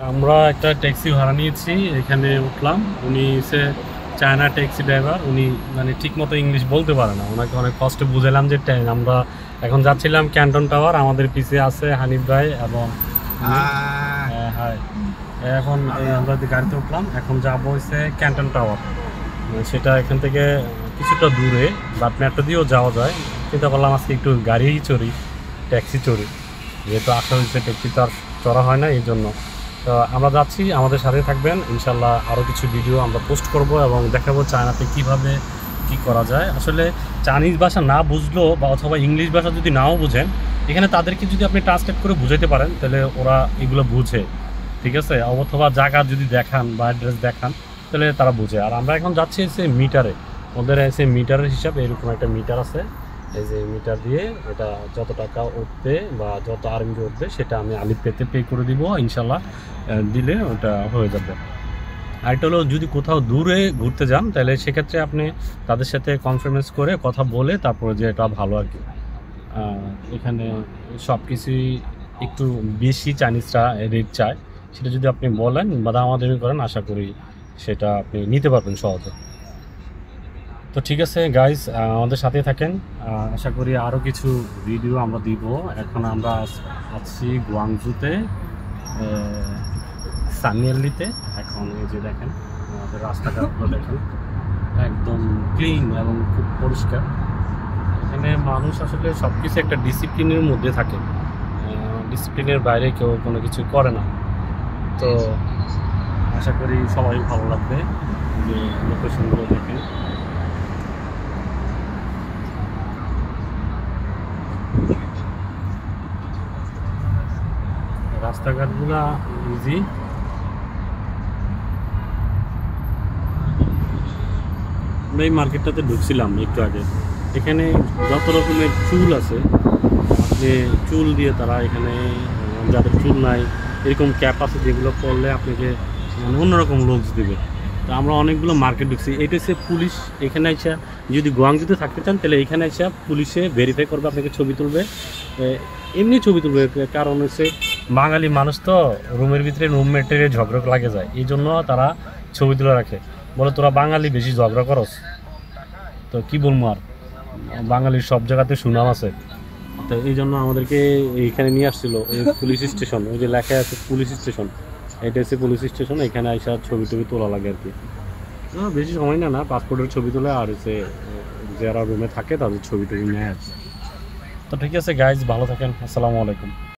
আমরা একটা ট্যাক্সি ভাড়া নিয়েছি, এখানে উঠলাম। উনি সে চায়না ট্যাক্সি ড্রাইভার, উনি মানে ঠিকমতো ইংলিশ বলতে পারে না। ওনাকে অনেক কষ্টে বুঝালাম যে আমরা এখন যাচ্ছিলাম ক্যান্টন টাওয়ার, আমাদের পিছিয়ে আছে হানিফ ভাই এবং হাই। এখন আমরা গাড়িতে উঠলাম, এখন যাবো হচ্ছে ক্যান্টন টাওয়ার। সেটা এখান থেকে কিছুটা দূরে, বাট মেট্রো দিয়েও যাওয়া যায়। চিন্তা করলাম আজকে একটু গাড়িই চড়ি, ট্যাক্সি চড়ি, যেহেতু আসা হয়েছে ট্যাক্সি তো আর চড়া হয় না, এই জন্য। তো আমরা যাচ্ছি, আমাদের সাথে থাকবেন। ইনশাল্লাহ আরও কিছু ভিডিও আমরা পোস্ট করব এবং দেখাবো চায়নাতে কিভাবে কি করা যায়। আসলে চাইনিজ ভাষা না বুঝলেও বা অথবা ইংলিশ ভাষা যদি নাও বুঝেন, এখানে তাদেরকে যদি আপনি ট্রান্সলেট করে বুঝাইতে পারেন তাহলে ওরা এগুলো বুঝে, ঠিক আছে। অথবা জায়গা যদি দেখান বা অ্যাড্রেস দেখান তাহলে তারা বুঝে। আর আমরা এখন যাচ্ছি এসে মিটারে, ওদের এসে মিটারের হিসাবে এরকম একটা মিটার আছে। এই যে মিটার দিয়ে এটা যত টাকা উঠবে বা যত আর্মি উঠবে সেটা আমি আলিপেতে পে করে দিব ইনশাল্লাহ, দিলে ওটা হয়ে যাবে। আর এটা হলো যদি কোথাও দূরে ঘুরতে যান তাহলে সেক্ষেত্রে আপনি তাদের সাথে কনফারেন্স করে কথা বলে তারপরে যে এটা ভালো আর কি। এখানে সব কিছুই একটু বেশি চাইনিজরা রেট চায়, সেটা যদি আপনি বলেন বা দামাদামি করেন আশা করি সেটা আপনি নিতে পারবেন সহজে। তো ঠিক আছে গাইজ, আমাদের সাথে থাকেন। আশা করি আরও কিছু ভিডিও আমরা দিব। এখন আমরা আছি গুয়াংজুতে, সানিয়াল্লিতে। এখন এই যে দেখেন আমাদের রাস্তাঘাটগুলো দেখেন, একদম ক্লিন এবং খুব পরিষ্কার। এখানে মানুষ আসলে সব কিছু একটা ডিসিপ্লিনের মধ্যে থাকে, ডিসিপ্লিনের বাইরে কেউ কোনো কিছু করে না। তো আশা করি সবাই ভালো লাগবে যে লোকেশনগুলো দেখেন। রাস্তাঘাটগুলা ইজি। আমরা এই মার্কেটটাতে ঢুকছিলাম একটু আগে। এখানে যত রকমের চুল আছে, যে চুল দিয়ে তারা এখানে, যাদের চুল নাই এরকম ক্যাপ আছে যেগুলো করলে আপনাকে মানে অন্যরকম লুকস দিবে। তো আমরা অনেকগুলো মার্কেট ঢুকছি। এটা হচ্ছে পুলিশ। এখানে এসে যদি গুয়াংজুতে থাকতে চান তাহলে এখানে এসে পুলিশে ভেরিফাই করবে, আপনাকে ছবি তুলবে, এমনি ছবি তুলবে। কারণ হচ্ছে বাঙালি মানুষ তো রুমের ভিতরে রুমমেটের ঝগড়া লাগে যায়, এই জন্য তারা ছবি তুলে রাখে। বলে তোরা বাঙালি বেশি ঝগড়া করস। তো কি বলবো আর, বাঙালির সব জায়গাতে সুনাম আছে। তো এই জন্য আমাদেরকে এইখানে নিয়ে আসছিল, এই পুলিশ স্টেশন, ওই যে লেখা আছে পুলিশ স্টেশন, এটা হচ্ছে পুলিশ স্টেশন। এখানে আইসা ছবি টবি তোলা লাগে আর কি। বেশি সময় না, পাসপোর্টের ছবি তোলে আর হচ্ছে যারা রুমে থাকে তাদের ছবি টবি নেয় আর কি। তো ঠিক আছে গাইজ, ভালো থাকেন, আসসালামু আলাইকুম।